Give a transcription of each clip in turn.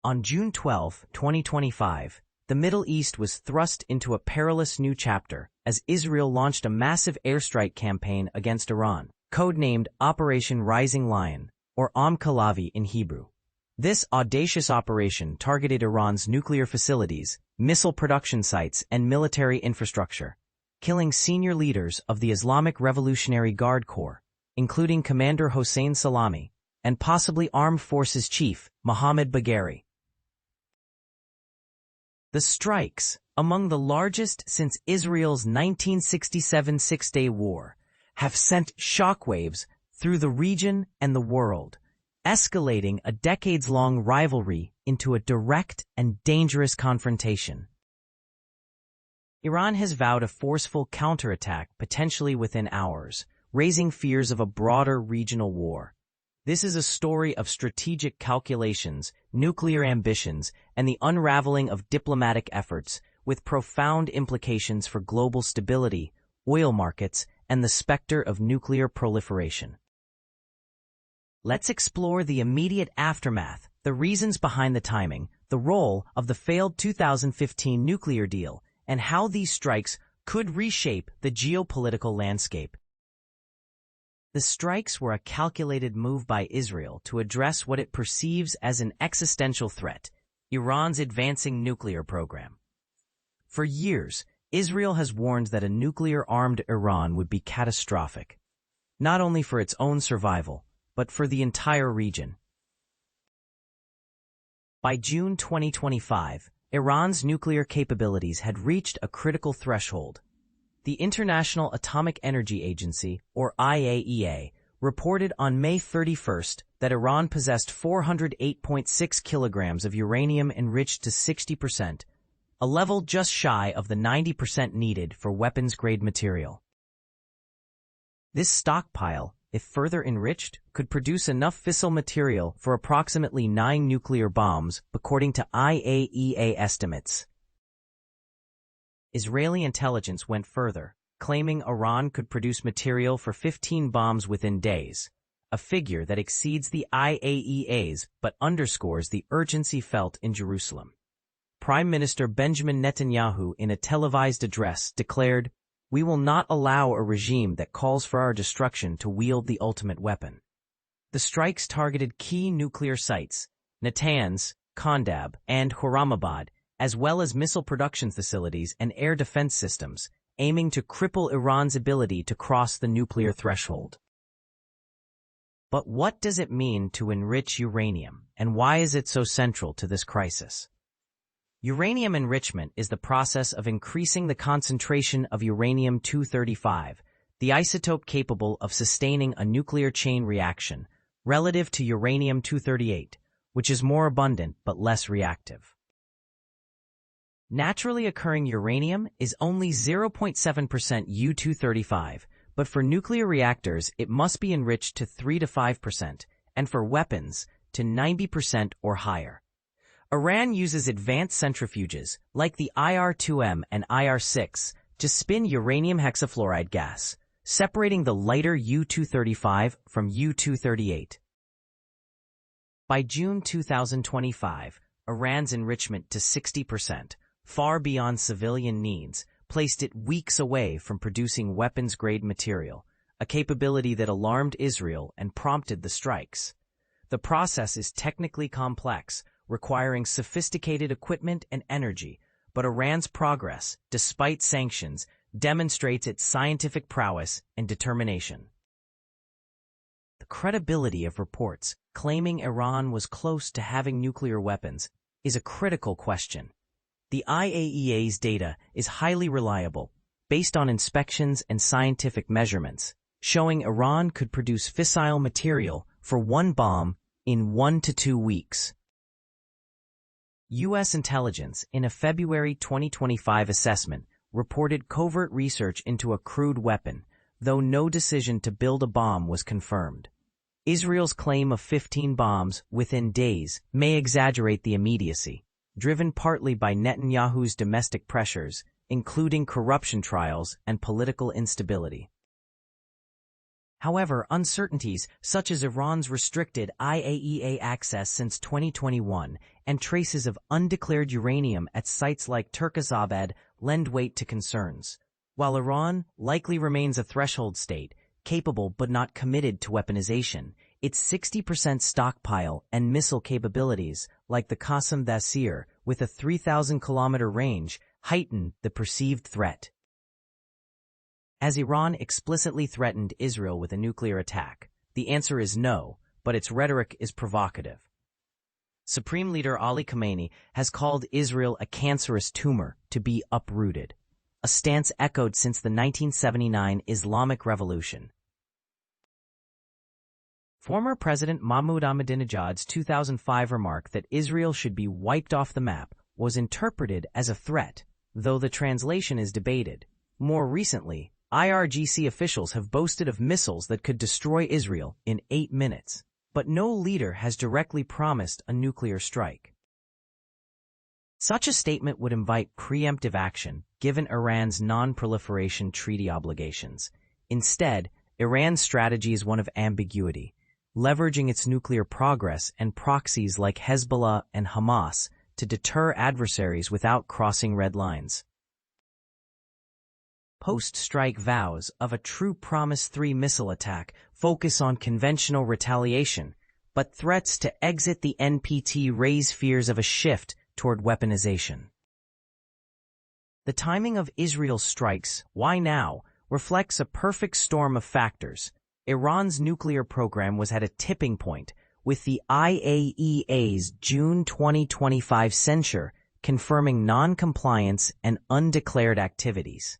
On June 12, 2025, the Middle East was thrust into a perilous new chapter as Israel launched a massive airstrike campaign against Iran, codenamed Operation Rising Lion, or Kalavi in Hebrew. This audacious operation targeted Iran's nuclear facilities, missile production sites, and military infrastructure, killing senior leaders of the Islamic Revolutionary Guard Corps, including Commander Hossein Salami, and possibly Armed Forces Chief Mohammad Bagheri. The strikes, among the largest since Israel's 1967 Six-Day War, have sent shockwaves through the region and the world, escalating a decades-long rivalry into a direct and dangerous confrontation. Iran has vowed a forceful counterattack potentially within hours, raising fears of a broader regional war. This is a story of strategic calculations, nuclear ambitions, and the unraveling of diplomatic efforts, with profound implications for global stability, oil markets, and the specter of nuclear proliferation. Let's explore the immediate aftermath, the reasons behind the timing, the role of the failed 2015 nuclear deal, and how these strikes could reshape the geopolitical landscape. The strikes were a calculated move by Israel to address what it perceives as an existential threat, Iran's advancing nuclear program. For years, Israel has warned that a nuclear-armed Iran would be catastrophic, not only for its own survival, but for the entire region. By June 2025, Iran's nuclear capabilities had reached a critical threshold. The International Atomic Energy Agency, or IAEA, reported on May 31 that Iran possessed 408.6 kilograms of uranium enriched to 60%, a level just shy of the 90% needed for weapons-grade material. This stockpile, if further enriched, could produce enough fissile material for approximately 9 nuclear bombs, according to IAEA estimates. Israeli intelligence went further, claiming Iran could produce material for 15 bombs within days, a figure that exceeds the IAEA's but underscores the urgency felt in Jerusalem. Prime Minister Benjamin Netanyahu, in a televised address, declared, "We will not allow a regime that calls for our destruction to wield the ultimate weapon." The strikes targeted key nuclear sites, Natanz, Kandab, and Khorramabad, as well as missile production facilities and air defense systems, aiming to cripple Iran's ability to cross the nuclear threshold. But what does it mean to enrich uranium, and why is it so central to this crisis? Uranium enrichment is the process of increasing the concentration of uranium-235, the isotope capable of sustaining a nuclear chain reaction, relative to uranium-238, which is more abundant but less reactive. Naturally occurring uranium is only 0.7% U-235, but for nuclear reactors it must be enriched to 3 to 5%, and for weapons to 90% or higher. Iran uses advanced centrifuges, like the IR-2M and IR-6, to spin uranium hexafluoride gas, separating the lighter U-235 from U-238. By June 2025, Iran's enrichment to 60%, far beyond civilian needs, placed it weeks away from producing weapons-grade material, a capability that alarmed Israel and prompted the strikes. The process is technically complex, requiring sophisticated equipment and energy, but Iran's progress, despite sanctions, demonstrates its scientific prowess and determination. The credibility of reports claiming Iran was close to having nuclear weapons is a critical question. The IAEA's data is highly reliable, based on inspections and scientific measurements, showing Iran could produce fissile material for one bomb in 1 to 2 weeks. U.S. intelligence, in a February 2025 assessment, reported covert research into a crude weapon, though no decision to build a bomb was confirmed. Israel's claim of 15 bombs within days may exaggerate the immediacy, driven partly by Netanyahu's domestic pressures, including corruption trials and political instability. However, uncertainties such as Iran's restricted IAEA access since 2021 and traces of undeclared uranium at sites like Turkazabad lend weight to concerns. While Iran likely remains a threshold state, capable but not committed to weaponization, its 60% stockpile and missile capabilities, like the Qasem Thasir, with a 3,000-kilometer range, heighten the perceived threat. Has Iran explicitly threatened Israel with a nuclear attack? The answer is no, but its rhetoric is provocative. Supreme Leader Ali Khamenei has called Israel a cancerous tumor to be uprooted, a stance echoed since the 1979 Islamic Revolution. Former President Mahmoud Ahmadinejad's 2005 remark that Israel should be wiped off the map was interpreted as a threat, though the translation is debated. More recently, IRGC officials have boasted of missiles that could destroy Israel in 8 minutes, but no leader has directly promised a nuclear strike. Such a statement would invite preemptive action, given Iran's non-proliferation treaty obligations. Instead, Iran's strategy is one of ambiguity, leveraging its nuclear progress and proxies like Hezbollah and Hamas to deter adversaries without crossing red lines. Post-strike vows of a True Promise 3 missile attack focus on conventional retaliation, but threats to exit the NPT raise fears of a shift toward weaponization. The timing of Israel's strikes, why now, reflects a perfect storm of factors. Iran's nuclear program was at a tipping point, with the IAEA's June 2025 censure confirming non-compliance and undeclared activities.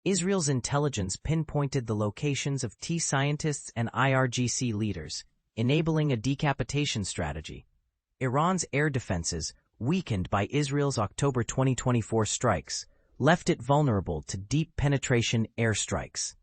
Israel's intelligence pinpointed the locations of T scientists and IRGC leaders, enabling a decapitation strategy. Iran's air defenses, weakened by Israel's October 2024 strikes, left it vulnerable to deep penetration airstrikes.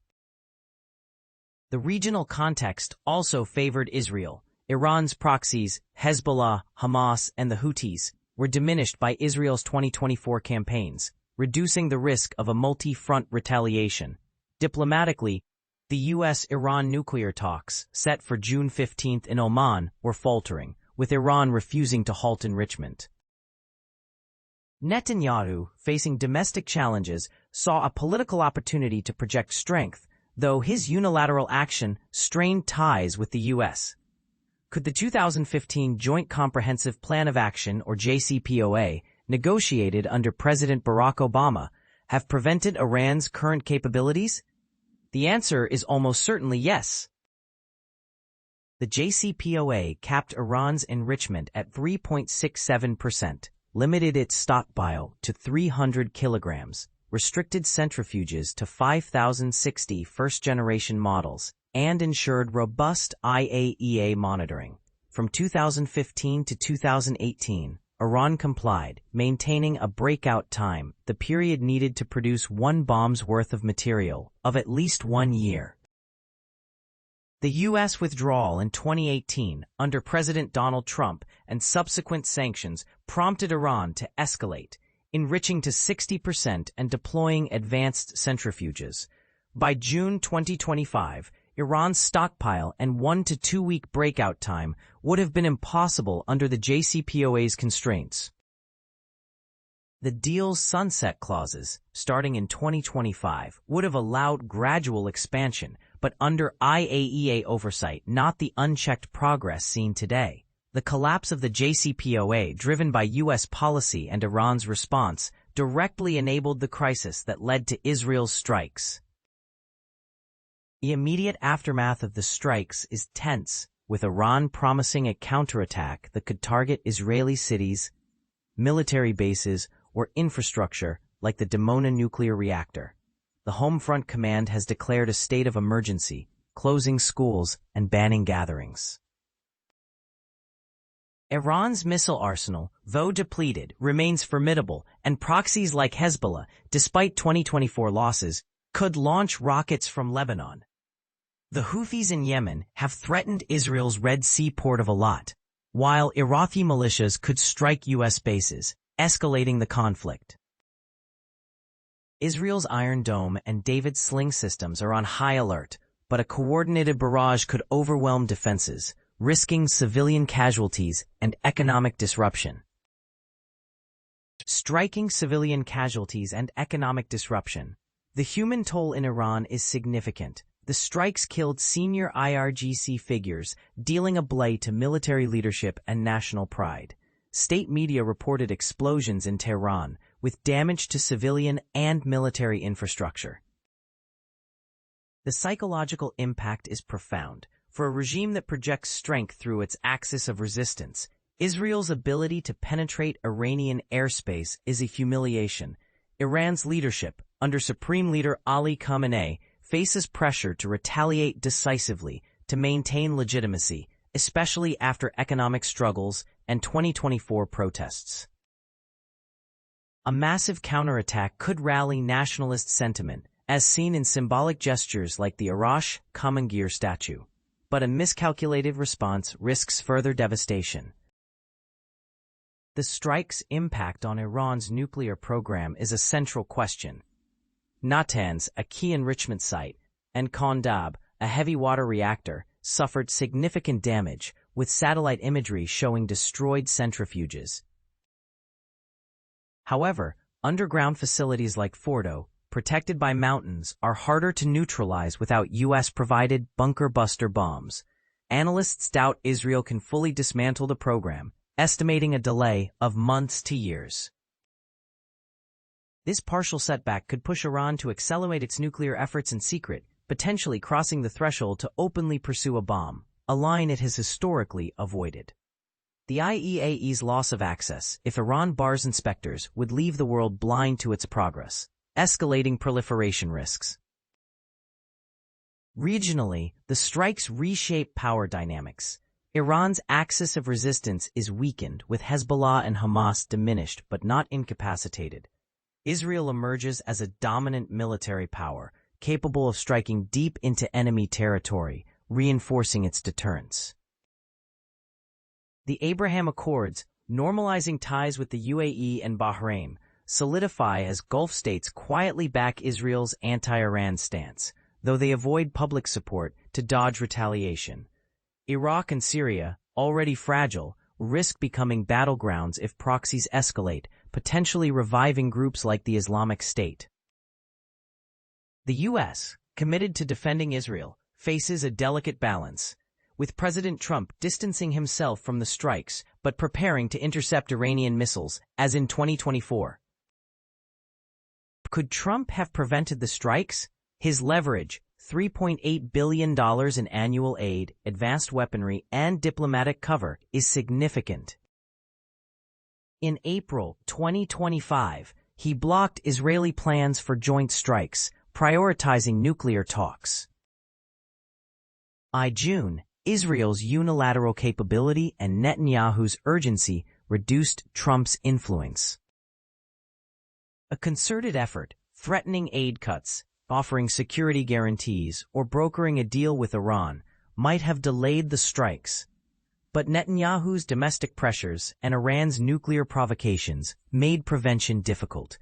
The regional context also favored Israel. Iran's proxies, Hezbollah, Hamas, and the Houthis, were diminished by Israel's 2024 campaigns, reducing the risk of a multi-front retaliation. Diplomatically, the U.S.-Iran nuclear talks, set for June 15 in Oman, were faltering, with Iran refusing to halt enrichment. Netanyahu, facing domestic challenges, saw a political opportunity to project strength, though his unilateral action strained ties with the U.S. Could the 2015 Joint Comprehensive Plan of Action, or JCPOA, negotiated under President Barack Obama, have prevented Iran's current capabilities? The answer is almost certainly yes. The JCPOA capped Iran's enrichment at 3.67%, limited its stockpile to 300 kilograms, restricted centrifuges to 5,060 first-generation models, and ensured robust IAEA monitoring. From 2015 to 2018, Iran complied, maintaining a breakout time, the period needed to produce one bomb's worth of material, of at least 1 year. The U.S. withdrawal in 2018 under President Donald Trump and subsequent sanctions prompted Iran to escalate, enriching to 60% and deploying advanced centrifuges. By June 2025, Iran's stockpile and 1 to 2 week breakout time would have been impossible under the JCPOA's constraints. The deal's sunset clauses, starting in 2025, would have allowed gradual expansion, but under IAEA oversight, not the unchecked progress seen today. The collapse of the JCPOA, driven by U.S. policy and Iran's response, directly enabled the crisis that led to Israel's strikes. The immediate aftermath of the strikes is tense, with Iran promising a counterattack that could target Israeli cities, military bases, or infrastructure like the Dimona nuclear reactor. The Home Front Command has declared a state of emergency, closing schools and banning gatherings. Iran's missile arsenal, though depleted, remains formidable, and proxies like Hezbollah, despite 2024 losses, could launch rockets from Lebanon. The Houthis in Yemen have threatened Israel's Red Sea port of Eilat, while Iraqi militias could strike U.S. bases, escalating the conflict. Israel's Iron Dome and David's sling systems are on high alert, but a coordinated barrage could overwhelm defenses, risking civilian casualties and economic disruption. Striking civilian casualties and economic disruption. The human toll in Iran is significant. The strikes killed senior IRGC figures, dealing a blow to military leadership and national pride. State media reported explosions in Tehran, with damage to civilian and military infrastructure. The psychological impact is profound. For a regime that projects strength through its axis of resistance, Israel's ability to penetrate Iranian airspace is a humiliation. Iran's leadership, under Supreme Leader Ali Khamenei, faces pressure to retaliate decisively to maintain legitimacy, especially after economic struggles and 2024 protests. A massive counterattack could rally nationalist sentiment, as seen in symbolic gestures like the Arash Commandeer statue. But a miscalculated response risks further devastation. The strike's impact on Iran's nuclear program is a central question. Natanz, a key enrichment site, and Kondab, a heavy water reactor, suffered significant damage, with satellite imagery showing destroyed centrifuges. However, underground facilities like Fordo, protected by mountains, are harder to neutralize without U.S.-provided bunker-buster bombs. Analysts doubt Israel can fully dismantle the program, estimating a delay of months to years. This partial setback could push Iran to accelerate its nuclear efforts in secret, potentially crossing the threshold to openly pursue a bomb, a line it has historically avoided. The IAEA's loss of access, if Iran bars inspectors, would leave the world blind to its progress, escalating proliferation risks. Regionally, the strikes reshape power dynamics. Iran's axis of resistance is weakened, with Hezbollah and Hamas diminished but not incapacitated. Israel emerges as a dominant military power, capable of striking deep into enemy territory, reinforcing its deterrence. The Abraham Accords, normalizing ties with the UAE and Bahrain, solidify as Gulf states quietly back Israel's anti-Iran stance, though they avoid public support to dodge retaliation. Iraq and Syria, already fragile, risk becoming battlegrounds if proxies escalate, potentially reviving groups like the Islamic State. The U.S., committed to defending Israel, faces a delicate balance, with President Trump distancing himself from the strikes but preparing to intercept Iranian missiles, as in 2024. Could Trump have prevented the strikes? His leverage, $3.8 billion in annual aid, advanced weaponry, and diplomatic cover, is significant. In April 2025, he blocked Israeli plans for joint strikes, prioritizing nuclear talks. By June, Israel's unilateral capability and Netanyahu's urgency reduced Trump's influence. A concerted effort, threatening aid cuts, offering security guarantees, or brokering a deal with Iran, might have delayed the strikes. But Netanyahu's domestic pressures and Iran's nuclear provocations made prevention difficult.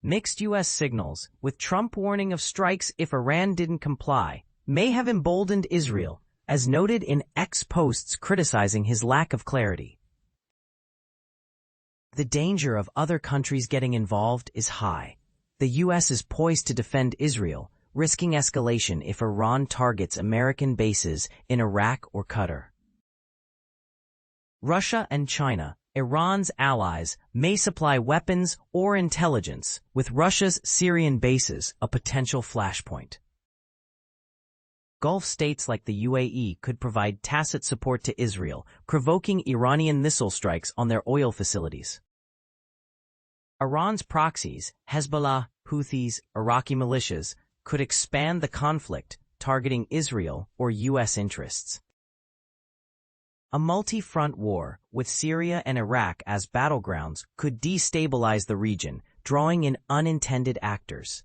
Mixed U.S. signals, with Trump warning of strikes if Iran didn't comply, may have emboldened Israel, as noted in X posts criticizing his lack of clarity. The danger of other countries getting involved is high. The U.S. is poised to defend Israel, risking escalation if Iran targets American bases in Iraq or Qatar. Russia and China, Iran's allies, may supply weapons or intelligence, with Russia's Syrian bases a potential flashpoint. Gulf states like the UAE could provide tacit support to Israel, provoking Iranian missile strikes on their oil facilities. Iran's proxies, Hezbollah, Houthis, Iraqi militias, could expand the conflict, targeting Israel or U.S. interests. A multi-front war, with Syria and Iraq as battlegrounds, could destabilize the region, drawing in unintended actors.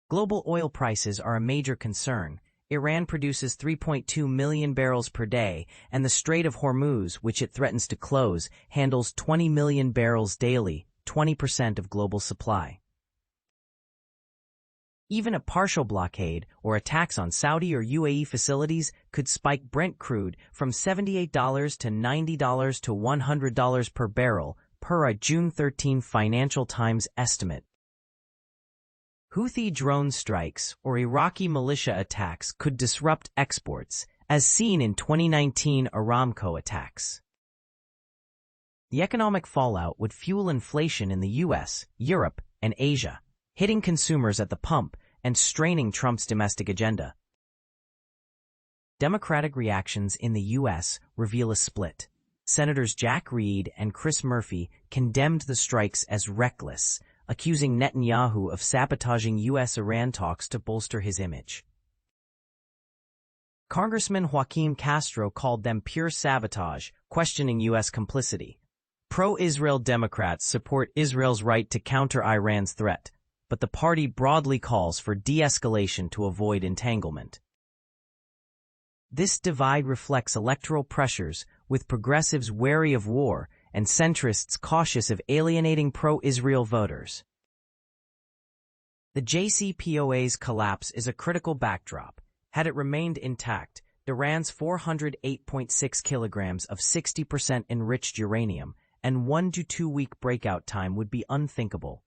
Global oil prices are a major concern. Iran produces 3.2 million barrels per day, and the Strait of Hormuz, which it threatens to close, handles 20 million barrels daily, 20% of global supply. Even a partial blockade or attacks on Saudi or UAE facilities could spike Brent crude from $78 to $90 to $100 per barrel, per a June 13 Financial Times estimate. Houthi drone strikes or Iraqi militia attacks could disrupt exports, as seen in 2019 Aramco attacks. The economic fallout would fuel inflation in the US, Europe, and Asia, hitting consumers at the pump and straining Trump's domestic agenda. Democratic reactions in the U.S. reveal a split. Senators Jack Reed and Chris Murphy condemned the strikes as reckless, accusing Netanyahu of sabotaging U.S.-Iran talks to bolster his image. Congressman Joaquin Castro called them pure sabotage, questioning U.S. complicity. Pro-Israel Democrats support Israel's right to counter Iran's threat, but the party broadly calls for de-escalation to avoid entanglement. This divide reflects electoral pressures, with progressives wary of war and centrists cautious of alienating pro-Israel voters. The JCPOA's collapse is a critical backdrop. Had it remained intact, Iran's 408.6 kilograms of 60% enriched uranium and 1 to 2 week breakout time would be unthinkable.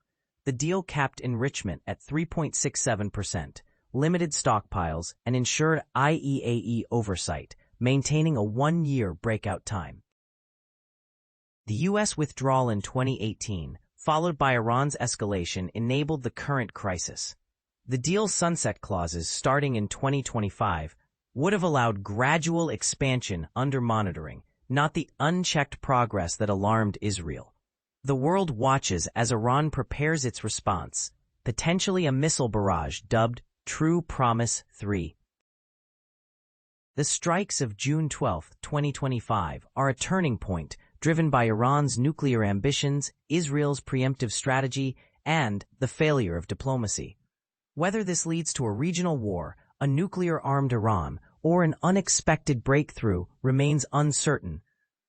The deal capped enrichment at 3.67%, limited stockpiles, and ensured IAEA oversight, maintaining a 1-year breakout time. The U.S. withdrawal in 2018, followed by Iran's escalation, enabled the current crisis. The deal's sunset clauses starting in 2025 would have allowed gradual expansion under monitoring, not the unchecked progress that alarmed Israel. The world watches as Iran prepares its response, potentially a missile barrage dubbed True Promise 3. The strikes of June 12, 2025 are a turning point driven by Iran's nuclear ambitions, Israel's preemptive strategy, and the failure of diplomacy. Whether this leads to a regional war, a nuclear-armed Iran, or an unexpected breakthrough remains uncertain,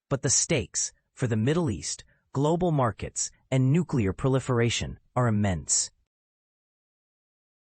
but the stakes for the Middle East, global markets, and nuclear proliferation are immense.